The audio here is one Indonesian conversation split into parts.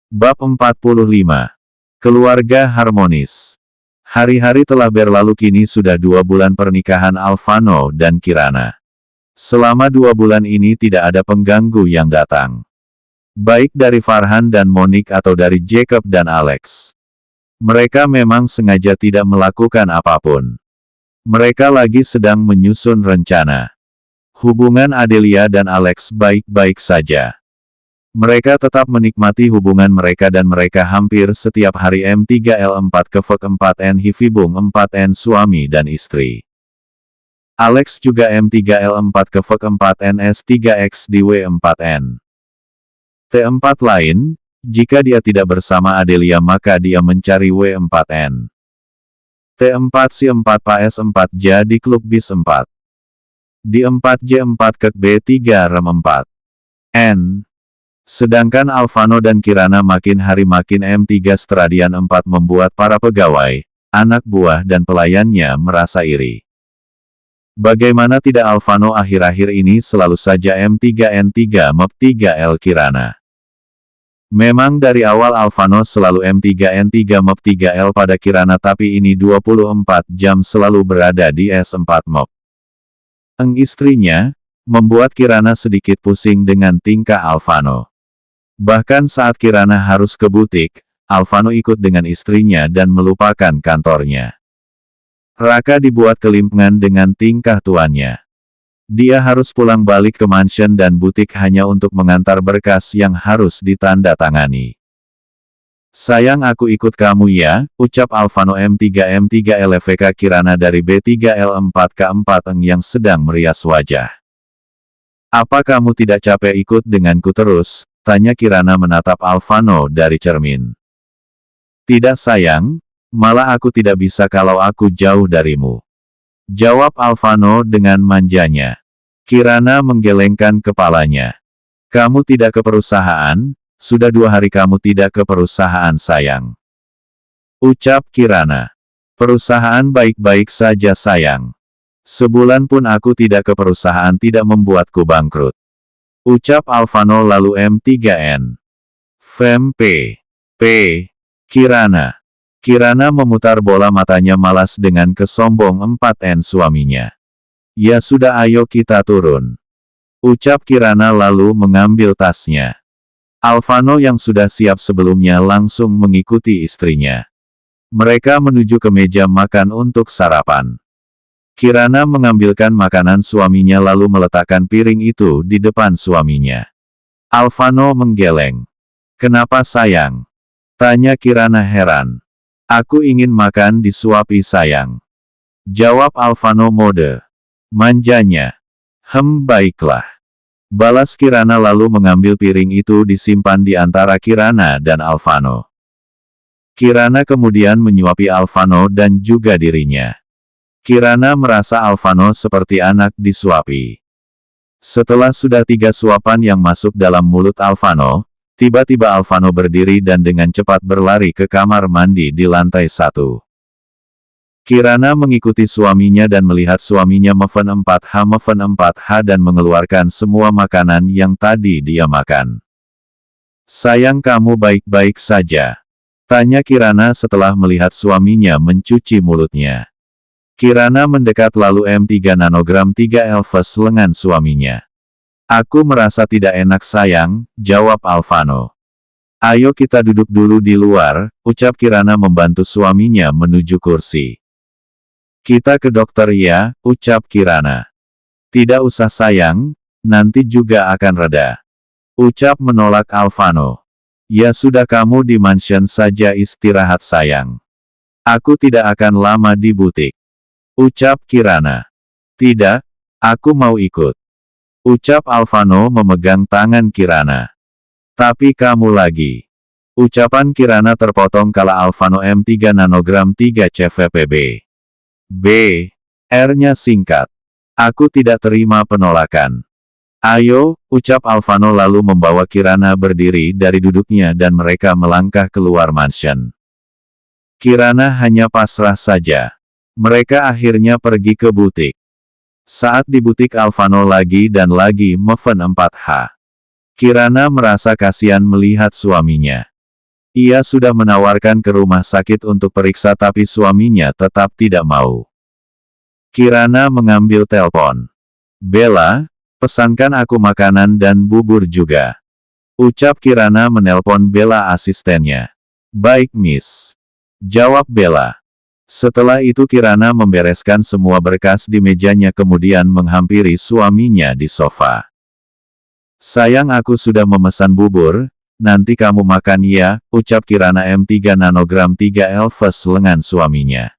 Bab 45. Keluarga harmonis. Hari-hari telah berlalu, kini sudah 2 bulan pernikahan Alvano dan Kirana. Selama 2 bulan ini tidak ada pengganggu yang datang. Baik dari Farhan dan Monique atau dari Jacob dan Alex. Mereka memang sengaja tidak melakukan apapun. Mereka lagi sedang menyusun rencana. Hubungan Adelia dan Alex baik-baik saja. Mereka tetap menikmati hubungan mereka dan mereka hampir setiap hari M3L4 ke V4N Hivibung 4N suami dan istri. Alex juga M3L4 ke V4N S3X di W4N. T4 lain, jika dia tidak bersama Adelia maka dia mencari W4N. T4 si 4 PS4 J di klub bis 4. Di 4J4 ke B3 Rem 4. N. Sedangkan Alvano dan Kirana makin hari makin M3 Stradian 4 membuat para pegawai, anak buah dan pelayannya merasa iri. Bagaimana tidak Alvano akhir-akhir ini selalu saja M3N3 MEP3L Kirana. Memang dari awal Alvano selalu M3N3 MEP3L pada Kirana tapi ini 24 jam selalu berada di S4 MEP. Istrinya, membuat Kirana sedikit pusing dengan tingkah Alvano. Bahkan saat Kirana harus ke butik, Alvano ikut dengan istrinya dan melupakan kantornya. Raka dibuat kelimpangan dengan tingkah tuannya. Dia harus pulang balik ke mansion dan butik hanya untuk mengantar berkas yang harus ditandatangani. "Sayang, aku ikut kamu ya," ucap Alvano M3 LVK Kirana dari B3L4K4 yang sedang merias wajah. "Apa kamu tidak capek ikut denganku terus?" tanya Kirana menatap Alvano dari cermin. "Tidak sayang, malah aku tidak bisa kalau aku jauh darimu," jawab Alvano dengan manjanya. Kirana menggelengkan kepalanya. "Kamu tidak ke perusahaan? Sudah 2 hari kamu tidak ke perusahaan sayang," ucap Kirana. "Perusahaan baik-baik saja sayang. Sebulan pun aku tidak ke perusahaan tidak membuatku bangkrut," ucap Alvano lalu M3N. Fem P. Kirana. Kirana memutar bola matanya malas dengan kesombong 4N suaminya. "Ya sudah, ayo kita turun," ucap Kirana lalu mengambil tasnya. Alvano yang sudah siap sebelumnya langsung mengikuti istrinya. Mereka menuju ke meja makan untuk sarapan. Kirana mengambilkan makanan suaminya lalu meletakkan piring itu di depan suaminya. Alvano menggeleng. "Kenapa sayang?" tanya Kirana heran. "Aku ingin makan disuapi sayang," jawab Alvano mode manjanya. Baiklah," balas Kirana lalu mengambil piring itu disimpan di antara Kirana dan Alvano. Kirana kemudian menyuapi Alvano dan juga dirinya. Kirana merasa Alvano seperti anak disuapi. Setelah sudah 3 suapan yang masuk dalam mulut Alvano, tiba-tiba Alvano berdiri dan dengan cepat berlari ke kamar mandi di lantai 1. Kirana mengikuti suaminya dan melihat suaminya meven 4H dan mengeluarkan semua makanan yang tadi dia makan. "Sayang, kamu baik-baik saja?" tanya Kirana setelah melihat suaminya mencuci mulutnya. Kirana mendekat lalu M3 nanogram 3 Elves lengan suaminya. "Aku merasa tidak enak sayang," jawab Alvano. "Ayo kita duduk dulu di luar," ucap Kirana membantu suaminya menuju kursi. "Kita ke dokter ya," ucap Kirana. "Tidak usah sayang, nanti juga akan reda," ucap menolak Alvano. "Ya sudah, kamu di mansion saja istirahat sayang. Aku tidak akan lama di butik," ucap Kirana. "Tidak, aku mau ikut," ucap Alvano memegang tangan Kirana. "Tapi kamu lagi." Ucapan Kirana terpotong kala Alvano M3 nanogram 3 CVPB. R-nya singkat. "Aku tidak terima penolakan." "Ayo," ucap Alvano lalu membawa Kirana berdiri dari duduknya dan mereka melangkah keluar mansion. Kirana hanya pasrah saja. Mereka akhirnya pergi ke butik. Saat di butik Alvano lagi dan lagi meven 4H. Kirana merasa kasihan melihat suaminya. Ia sudah menawarkan ke rumah sakit untuk periksa tapi suaminya tetap tidak mau. Kirana mengambil telepon. Bella, pesankan aku makanan dan bubur juga. Ucap Kirana menelpon Bella asistennya. Baik Miss. Jawab Bella. Setelah itu Kirana membereskan semua berkas di mejanya kemudian menghampiri suaminya di sofa. Sayang aku sudah memesan bubur, nanti kamu makan ya, ucap Kirana M3 nanogram 3 Elves lengan suaminya.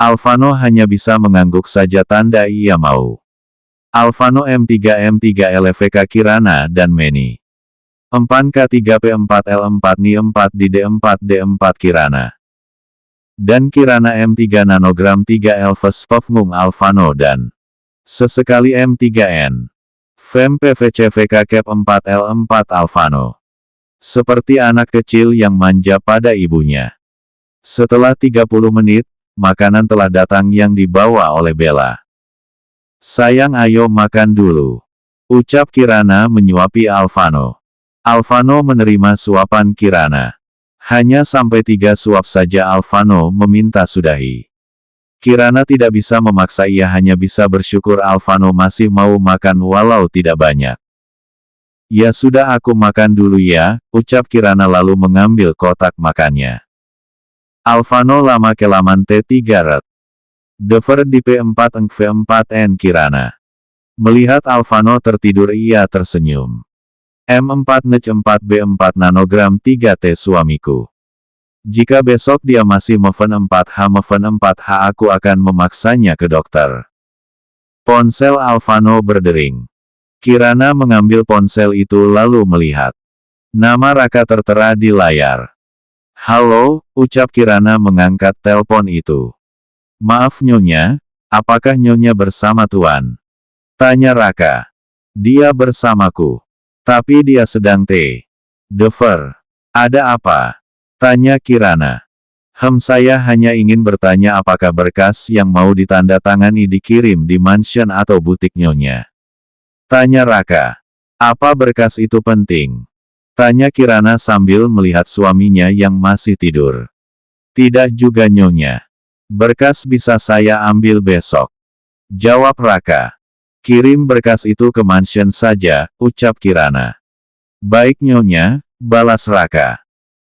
Alvano hanya bisa mengangguk saja tanda ia mau. Alvano M3 LVK Kirana dan Manny. 4K3P4L4Ni4DD4D4 Kirana. Dan Kirana M3 nanogram 3 Elves Pofngung Alvano dan sesekali M3N. Fem PVCVK Cap 4L4 Alvano. Seperti anak kecil yang manja pada ibunya. Setelah 30 menit, makanan telah datang yang dibawa oleh Bella. Sayang ayo makan dulu. Ucap Kirana menyuapi Alvano. Alvano menerima suapan Kirana. Hanya sampai 3 suap saja Alvano meminta sudahi. Kirana tidak bisa memaksa ia hanya bisa bersyukur Alvano masih mau makan walau tidak banyak. Ya sudah aku makan dulu ya, ucap Kirana lalu mengambil kotak makannya. Alvano lama kelaman T3 ret. Dever di P4 eng V4N Kirana. Melihat Alvano tertidur ia tersenyum. M4 NEC 4 B4 nanogram 3T suamiku. Jika besok dia masih meven 4H aku akan memaksanya ke dokter. Ponsel Alvano berdering. Kirana mengambil ponsel itu lalu melihat. Nama Raka tertera di layar. Halo, ucap Kirana mengangkat telepon itu. Maaf Nyonya, apakah Nyonya bersama Tuan? Tanya Raka. Dia bersamaku. Tapi dia sedang Dever. Ada apa? Tanya Kirana. Saya hanya ingin bertanya apakah berkas yang mau ditandatangani dikirim di mansion atau butik Nyonya. Tanya Raka. Apa berkas itu penting? Tanya Kirana sambil melihat suaminya yang masih tidur. Tidak juga Nyonya. Berkas bisa saya ambil besok. Jawab Raka. Kirim berkas itu ke mansion saja, ucap Kirana. Baik Nyonya, balas Raka.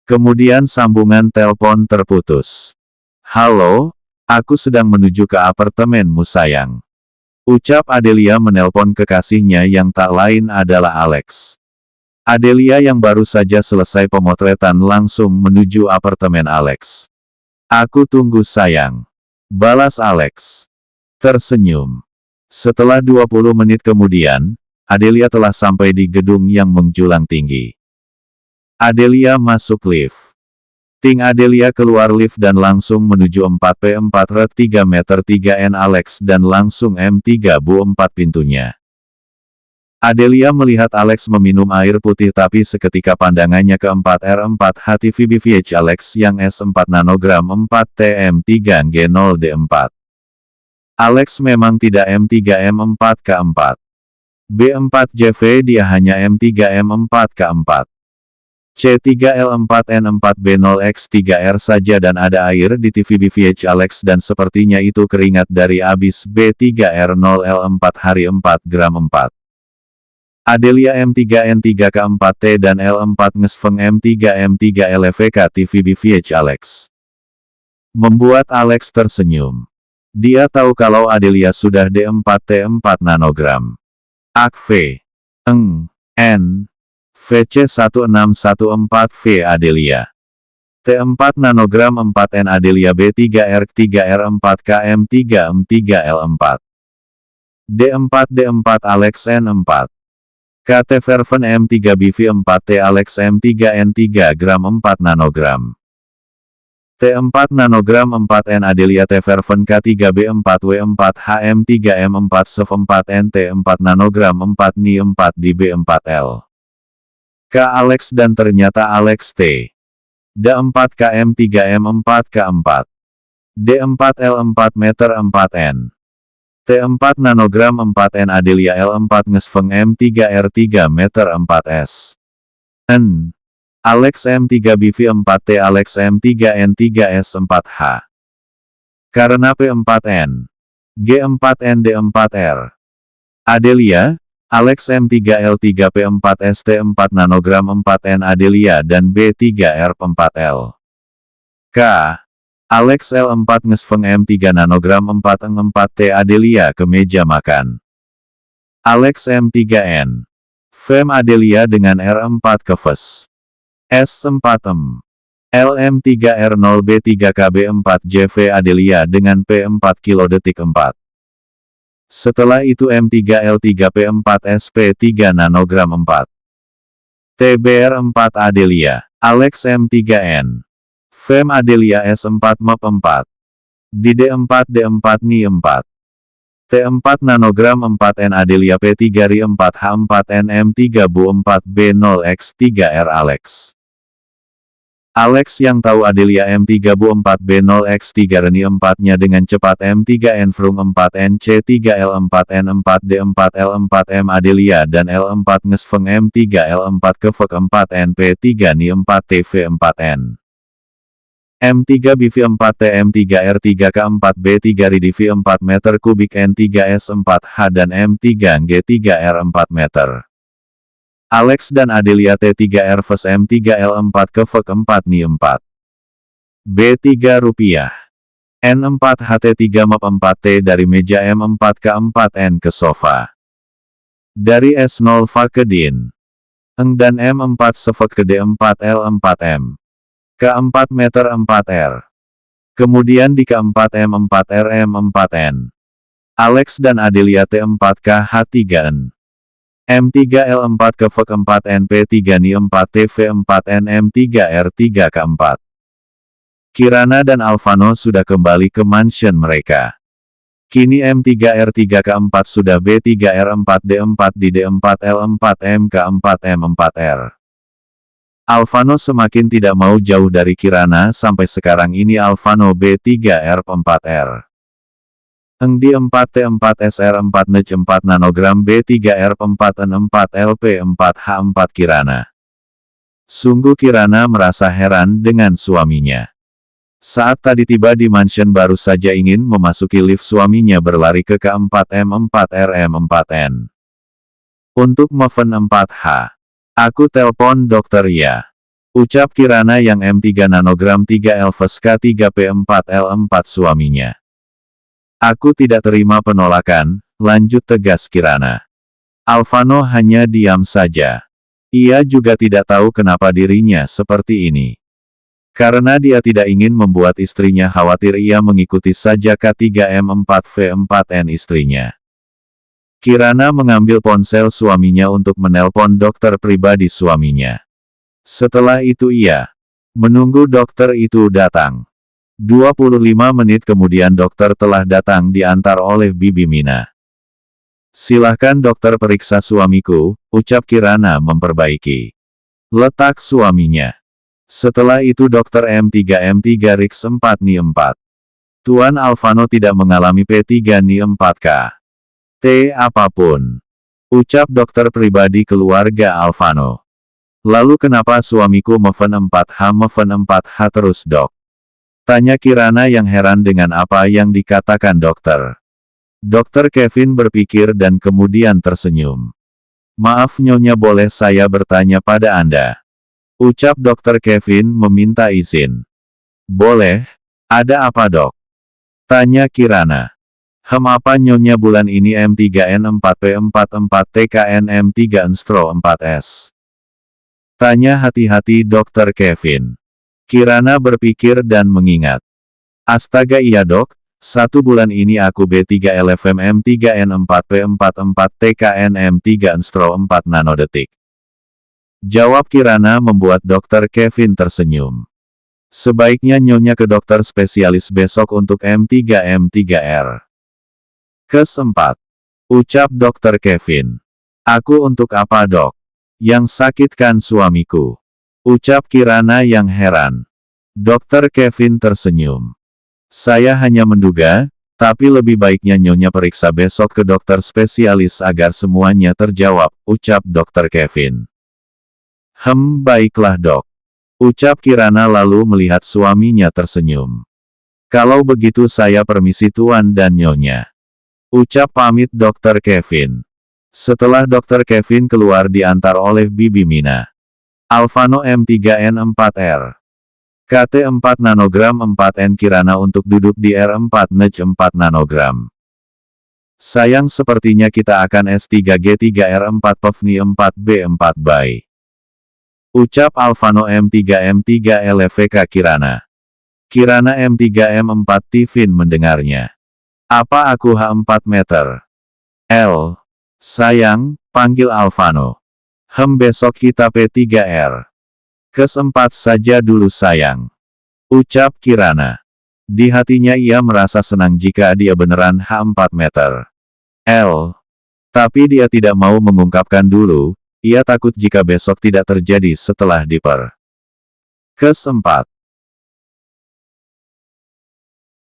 Kemudian sambungan telepon terputus. Halo, aku sedang menuju ke apartemenmu sayang. Ucap Adelia menelpon kekasihnya yang tak lain adalah Alex. Adelia yang baru saja selesai pemotretan langsung menuju apartemen Alex. Aku tunggu sayang. Balas Alex. Tersenyum. Setelah 20 menit kemudian, Adelia telah sampai di gedung yang menjulang tinggi. Adelia masuk lift. Ting Adelia keluar lift dan langsung menuju 4P4 ret 3 meter 3N Alex dan langsung M3 Bu 4 pintunya. Adelia melihat Alex meminum air putih tapi seketika pandangannya ke 4R4 HTVBVH Alex yang S4 nanogram 4TM3G0D4. Alex memang tidak M3M4K4. B4JV dia hanya M3M4K4. C3L4N4B0X3R saja dan ada air di TVBVH Alex dan sepertinya itu keringat dari abis B3R0L4 hari 4 gram 4. Adelia M3N3K4T dan L4 Ngesfeng M3M3LVK TVBVH Alex. Membuat Alex tersenyum. Dia tahu kalau Adelia sudah D4T4 nanogram. AKV. N. VC1614V Adelia. T4 nanogram 4N Adelia B3R3R4KM3M3L4. D4 Alex N4. KT Verven M3BV4T Alex M3N3 gram 4 nanogram. T4 nanogram 4N Adelia T Verven K3B4W4HM3M4 SEV4N T4 nanogram 4 Ni 4 di B4L. K Alex dan ternyata Alex T. D4 KM3M4 K4. D4 L4 meter 4N. T4 nanogram 4N Adelia L4 Ngesfeng M3R3 meter 4S. N. Alex M3BV4T Alex M3N3S4H. Karena P4N. G4ND4R. Adelia, Alex M3L3P4ST4 nanogram 4N Adelia dan B3R4L. K. Alex L4 Ngesfeng M3 nanogram 4N4T Adelia ke meja makan. Alex M3N. Fem Adelia dengan R4 ke Ves. S4M. LM3R0B3KB4JV Adelia dengan P4 kilodetik 4. Setelah itu M3L3P4SP3 nanogram 4. TBR4 Adelia. Alex M3N. Fem Adelia S4 MAP4. Di D4 D4 Ni4. T4 nanogram 4N Adelia P3 Ri4H4N M3 Bu4 B0X3R Alex. Alex yang tahu Adelia M3 Bu4 B0X3 Reni 4-nya dengan cepat M3N Frung 4N C3L4N 4D4 L4M Adelia dan L4 Ngesfeng M3 L4 ke Vek 4N P3 Ni 4 TV4N. M3 BV4T M3 R3 K4 B3 Ridv 4 meter kubik N3S4H dan M3 G3R 4 meter. Alex dan Adelia T3R Ves M3L4 ke Vek 4 Ni 4. B3 rupiah. N4 HT3 MAP 4T dari meja M4 K4N ke sofa. Dari S0 Va ke Din. Eng dan M4 Sevek ke D4 L4M. K4 meter 4R. Kemudian di K4 M4R M4N. Alex dan Adelia T4 KH3N. M3L4 ke Vek 4N P3 Ni 4 TV4N M3R3 K4. Kirana dan Alvano sudah kembali ke mansion mereka. Kini M3R3 K4 sudah B3R4 D4 di D4 L4M K4M 4R. Alvano semakin tidak mau jauh dari Kirana sampai sekarang ini Alvano B3R4R. Eng di 4T4SR4 NEJ 4 nanogram B3R4N4 LP4H4 Kirana. Sungguh Kirana merasa heran dengan suaminya. Saat tadi tiba di mansion baru saja ingin memasuki lift suaminya berlari ke K4M4RM4N. Untuk mesen 4H. Aku telpon dokter ya. Ucap Kirana yang M3 nanogram 3 Elves K3P4L4 suaminya. Aku tidak terima penolakan, lanjut tegas Kirana. Alvano hanya diam saja. Ia juga tidak tahu kenapa dirinya seperti ini. Karena dia tidak ingin membuat istrinya khawatir ia mengikuti saja K3M4V4N istrinya. Kirana mengambil ponsel suaminya untuk menelpon dokter pribadi suaminya. Setelah itu ia menunggu dokter itu datang. 25 menit kemudian dokter telah datang diantar oleh Bibi Mina. Silahkan dokter periksa suamiku, ucap Kirana memperbaiki letak suaminya. Setelah itu dokter M3 Rix 4 Ni 4. Tuan Alvano tidak mengalami P3 Ni 4K. T apapun. Ucap dokter pribadi keluarga Alvano. Lalu kenapa suamiku mesen 4H terus dok? Tanya Kirana yang heran dengan apa yang dikatakan dokter. Dokter Kevin berpikir dan kemudian tersenyum. Maaf Nyonya boleh saya bertanya pada Anda? Ucap dokter Kevin meminta izin. Boleh, ada apa dok? Tanya Kirana. Apa Nyonya bulan ini M3N4P44TKN M3 Nstro 4S? Tanya hati-hati dokter Kevin. Kirana berpikir dan mengingat. Astaga iya dok, 1 bulan ini aku B3 LFM M3N4P44TKN M3 Nstro 4 nanodetik. Jawab Kirana membuat dokter Kevin tersenyum. Sebaiknya Nyonya ke dokter spesialis besok untuk M3R. Kesempat. Ucap dokter Kevin. Aku untuk apa dok? Yang sakitkan suamiku. Ucap Kirana yang heran. Dokter Kevin tersenyum. Saya hanya menduga, tapi lebih baiknya Nyonya periksa besok ke dokter spesialis agar semuanya terjawab, ucap dokter Kevin. Baiklah dok. Ucap Kirana lalu melihat suaminya tersenyum. Kalau begitu saya permisi Tuan dan Nyonya. Ucap pamit Dr. Kevin. Setelah Dr. Kevin keluar diantar oleh Bibi Mina. Alvano M3N4R. KT4 nanogram 4N Kirana untuk duduk di R4 NEJ 4 nanogram. Sayang sepertinya kita akan S3G3R4 POVNI 4B4 by. Ucap Alvano M3M3 LVK Kirana. Kirana M3M4 Tivin mendengarnya. Apa aku H4 meter? L. Sayang, panggil Alvano. Besok kita P3R. Kes-4 saja dulu sayang. Ucap Kirana. Di hatinya ia merasa senang jika dia beneran H4 meter. L. Tapi dia tidak mau mengungkapkan dulu, ia takut jika besok tidak terjadi setelah diper. Kes-4.